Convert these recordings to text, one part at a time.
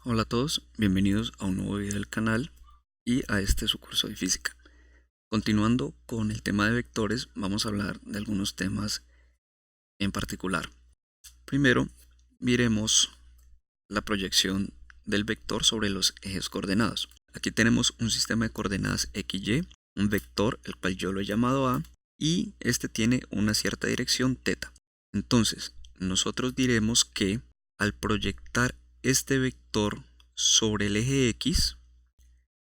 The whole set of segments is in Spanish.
Hola a todos, bienvenidos a un nuevo video del canal y a este su curso de física. Continuando con el tema de vectores, vamos a hablar de algunos temas en particular. Primero, miremos la proyección del vector sobre los ejes coordenados. Aquí tenemos un sistema de coordenadas x, y, un vector, el cual yo lo he llamado A, y este tiene una cierta dirección θ. Entonces, nosotros diremos que al proyectar este vector sobre el eje X,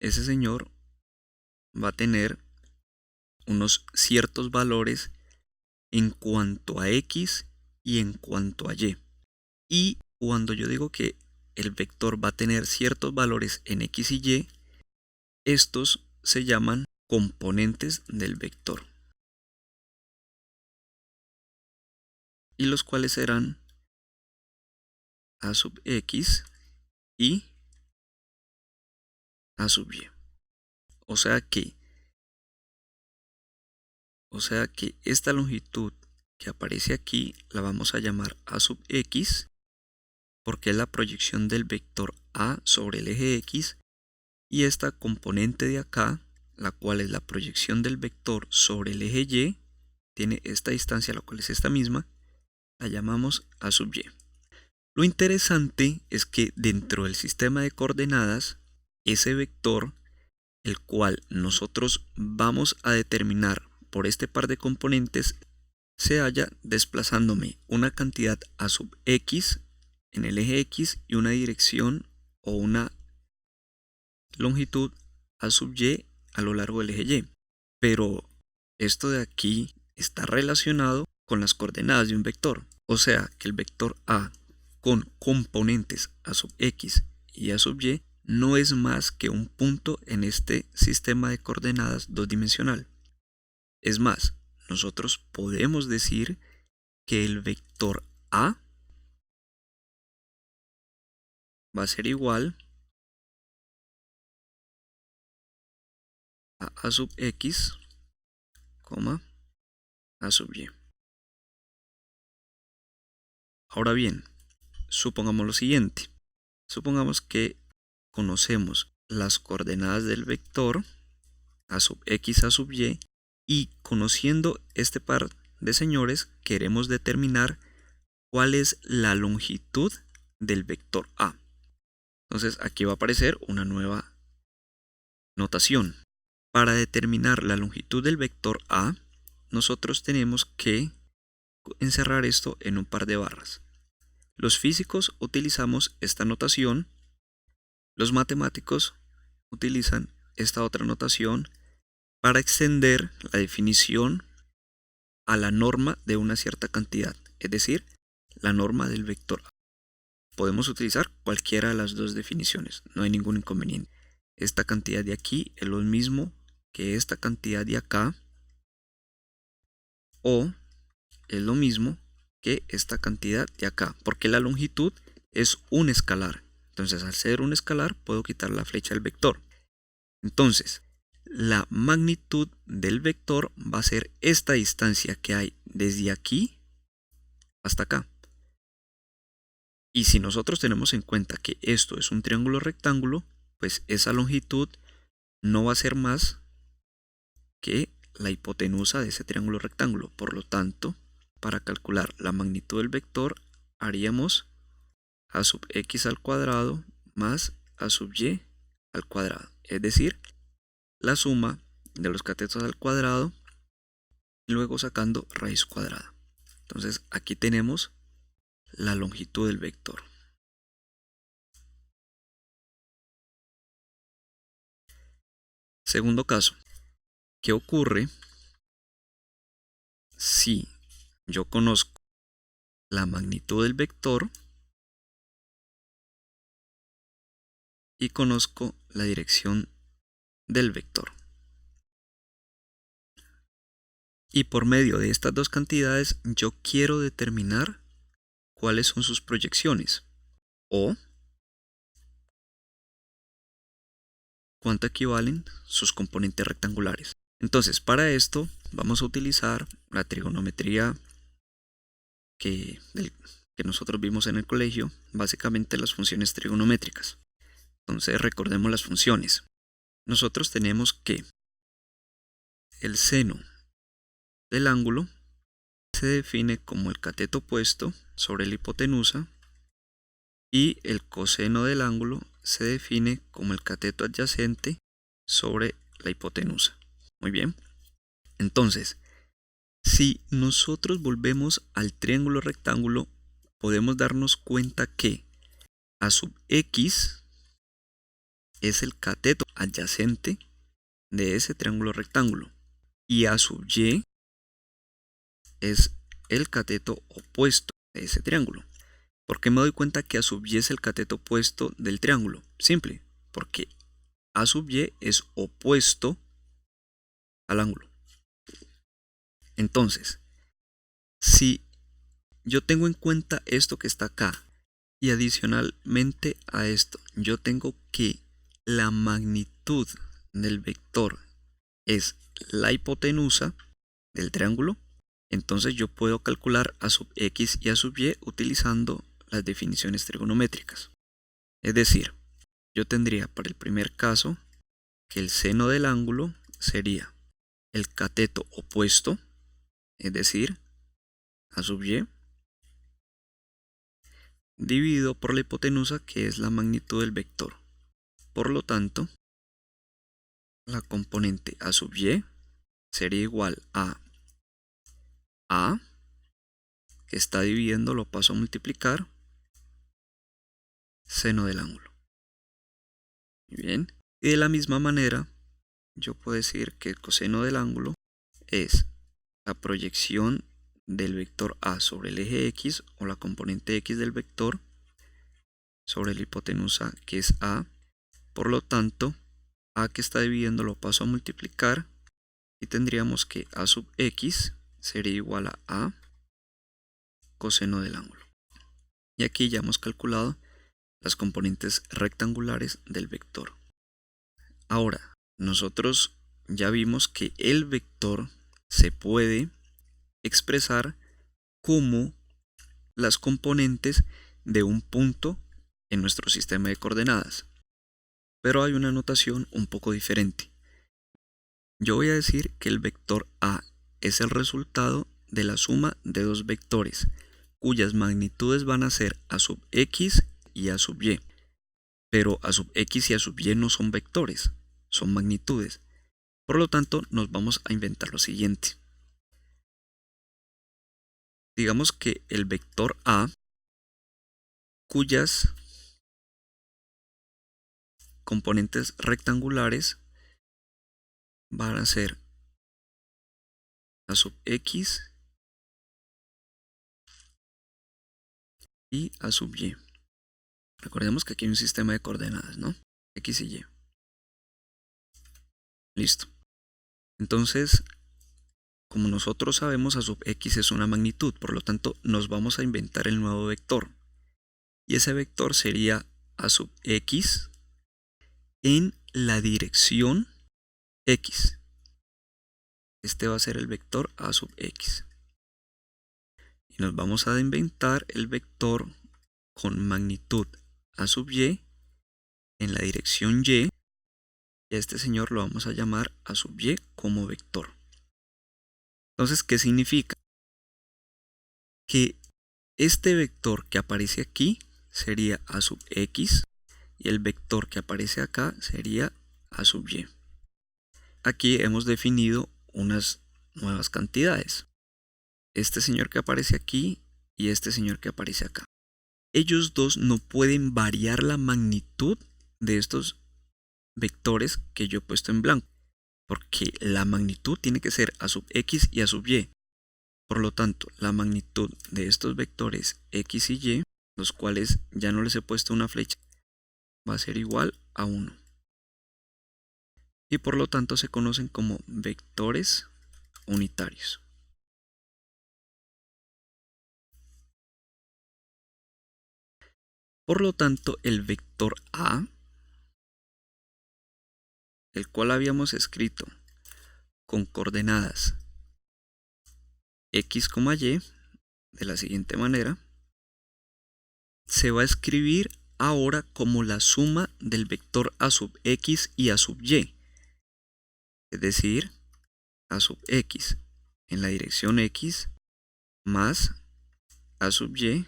ese señor va a tener unos ciertos valores en cuanto a X y en cuanto a Y. Y cuando yo digo que el vector va a tener ciertos valores en X y Y, estos se llaman componentes del vector, y los cuales serán A sub X y A sub Y. O sea que esta longitud que aparece aquí la vamos a llamar A sub X, porque es la proyección del vector A sobre el eje X, y esta componente de acá, la cual es la proyección del vector sobre el eje Y, tiene esta distancia, la cual es esta misma, la llamamos A sub Y. Lo interesante es que dentro del sistema de coordenadas, ese vector, el cual nosotros vamos a determinar por este par de componentes, se halla desplazándome una cantidad A sub X en el eje X y una dirección o una longitud A sub Y a lo largo del eje Y. Pero esto de aquí está relacionado con las coordenadas de un vector. O sea que el vector A con componentes A sub X y A sub Y no es más que un punto en este sistema de coordenadas dos-dimensional. Es más, nosotros podemos decir que el vector A va a ser igual a A sub X, A sub Y. Ahora bien, supongamos lo siguiente. Supongamos que conocemos las coordenadas del vector A sub X, A sub Y, y conociendo este par de señores queremos determinar cuál es la longitud del vector A. Entonces aquí va a aparecer una nueva notación. Para determinar la longitud del vector A, nosotros tenemos que encerrar esto en un par de barras. Los físicos utilizamos esta notación, los matemáticos utilizan esta otra notación para extender la definición a la norma de una cierta cantidad, es decir, la norma del vector A. Podemos utilizar cualquiera de las dos definiciones, no hay ningún inconveniente. Esta cantidad de aquí es lo mismo que esta cantidad de acá, o es lo mismo que esta cantidad de acá, porque la longitud es un escalar. Entonces, al ser un escalar, puedo quitar la flecha del vector. Entonces, la magnitud del vector va a ser esta distancia que hay desde aquí hasta acá. Y si nosotros tenemos en cuenta que esto es un triángulo rectángulo, pues esa longitud no va a ser más que la hipotenusa de ese triángulo rectángulo. Por lo tanto, para calcular la magnitud del vector, haríamos A sub X al cuadrado más A sub Y al cuadrado. Es decir, la suma de los catetos al cuadrado y luego sacando raíz cuadrada. Entonces aquí tenemos la longitud del vector. Segundo caso, ¿qué ocurre si yo conozco la magnitud del vector y conozco la dirección del vector? Y por medio de estas dos cantidades yo quiero determinar cuáles son sus proyecciones o cuánto equivalen sus componentes rectangulares. Entonces, para esto vamos a utilizar la trigonometría del que nosotros vimos en el colegio, básicamente las funciones trigonométricas. Entonces recordemos las funciones. Nosotros tenemos que el seno del ángulo se define como el cateto opuesto sobre la hipotenusa y el coseno del ángulo se define como el cateto adyacente sobre la hipotenusa. Muy bien. Entonces, si nosotros volvemos al triángulo rectángulo, podemos darnos cuenta que A sub x es el cateto adyacente de ese triángulo rectángulo y A sub y es el cateto opuesto de ese triángulo. ¿Por qué me doy cuenta que A sub y es el cateto opuesto del triángulo? Simple, porque A sub y es opuesto al ángulo. Entonces, si yo tengo en cuenta esto que está acá y adicionalmente a esto, yo tengo que la magnitud del vector es la hipotenusa del triángulo, entonces yo puedo calcular A sub x y A sub y utilizando las definiciones trigonométricas. Es decir, yo tendría para el primer caso que el seno del ángulo sería el cateto opuesto, es decir, A sub y, dividido por la hipotenusa, que es la magnitud del vector. Por lo tanto, la componente A sub y sería igual a A, que está dividiendo, lo paso a multiplicar, seno del ángulo. Muy bien. Y de la misma manera, yo puedo decir que el coseno del ángulo es la proyección del vector A sobre el eje X o la componente X del vector sobre la hipotenusa, que es A. Por lo tanto, A que está dividiendo lo paso a multiplicar y tendríamos que A sub X sería igual a A coseno del ángulo. Y aquí ya hemos calculado las componentes rectangulares del vector. Ahora, nosotros ya vimos que el vector se puede expresar como las componentes de un punto en nuestro sistema de coordenadas. Pero hay una notación un poco diferente. Yo voy a decir que el vector A es el resultado de la suma de dos vectores, cuyas magnitudes van a ser A sub x y A sub y. Pero A sub x y A sub y no son vectores, son magnitudes. Por lo tanto, nos vamos a inventar lo siguiente. Digamos que el vector A, cuyas componentes rectangulares van a ser A sub x y A sub y. Recordemos que aquí hay un sistema de coordenadas, ¿no? X y Y. Listo. Entonces, como nosotros sabemos, A sub x es una magnitud, por lo tanto, nos vamos a inventar el nuevo vector. Y ese vector sería A sub x en la dirección x. Este va a ser el vector A sub x. Y nos vamos a inventar el vector con magnitud A sub y en la dirección y. Y a este señor lo vamos a llamar A sub y como vector. Entonces, ¿qué significa? Que este vector que aparece aquí sería A sub x y el vector que aparece acá sería A sub y. Aquí hemos definido unas nuevas cantidades. Este señor que aparece aquí y este señor que aparece acá. Ellos dos no pueden variar la magnitud de estos vectores que yo he puesto en blanco, porque la magnitud tiene que ser A sub x y A sub y. Por lo tanto, la magnitud de estos vectores x y y, los cuales ya no les he puesto una flecha, va a ser igual a 1. Y por lo tanto se conocen como vectores unitarios. Por lo tanto, el vector A, el cual habíamos escrito con coordenadas x, y, de la siguiente manera, se va a escribir ahora como la suma del vector a sub x y a sub y. Es decir, a sub x en la dirección x más a sub y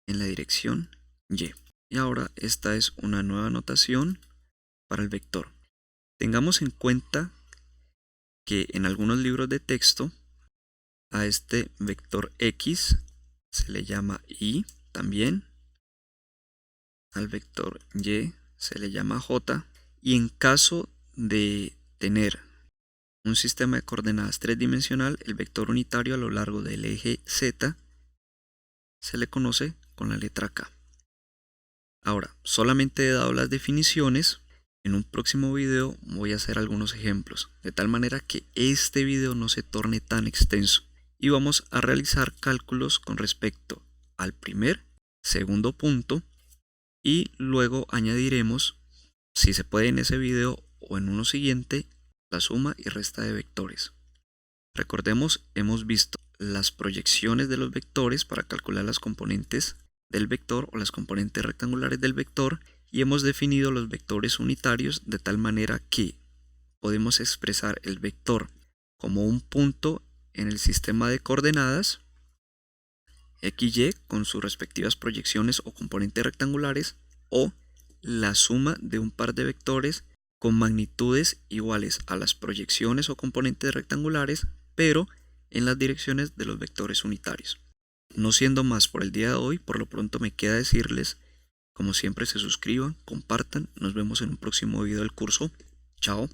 en la dirección y. Y ahora esta es una nueva notación para el vector. Tengamos en cuenta que en algunos libros de texto a este vector x se le llama y también, al vector y se le llama j, y en caso de tener un sistema de coordenadas tridimensional, el vector unitario a lo largo del eje z se le conoce con la letra k. Ahora, solamente he dado las definiciones. En un próximo video voy a hacer algunos ejemplos, de tal manera que este video no se torne tan extenso. Y vamos a realizar cálculos con respecto al primer, segundo punto, y luego añadiremos, si se puede en ese video o en uno siguiente, la suma y resta de vectores. Recordemos, hemos visto las proyecciones de los vectores para calcular las componentes del vector o las componentes rectangulares del vector, y hemos definido los vectores unitarios de tal manera que podemos expresar el vector como un punto en el sistema de coordenadas XY con sus respectivas proyecciones o componentes rectangulares, o la suma de un par de vectores con magnitudes iguales a las proyecciones o componentes rectangulares, pero en las direcciones de los vectores unitarios. No siendo más por el día de hoy, por lo pronto me queda decirles, como siempre, se suscriban, compartan, nos vemos en un próximo video del curso. Chao.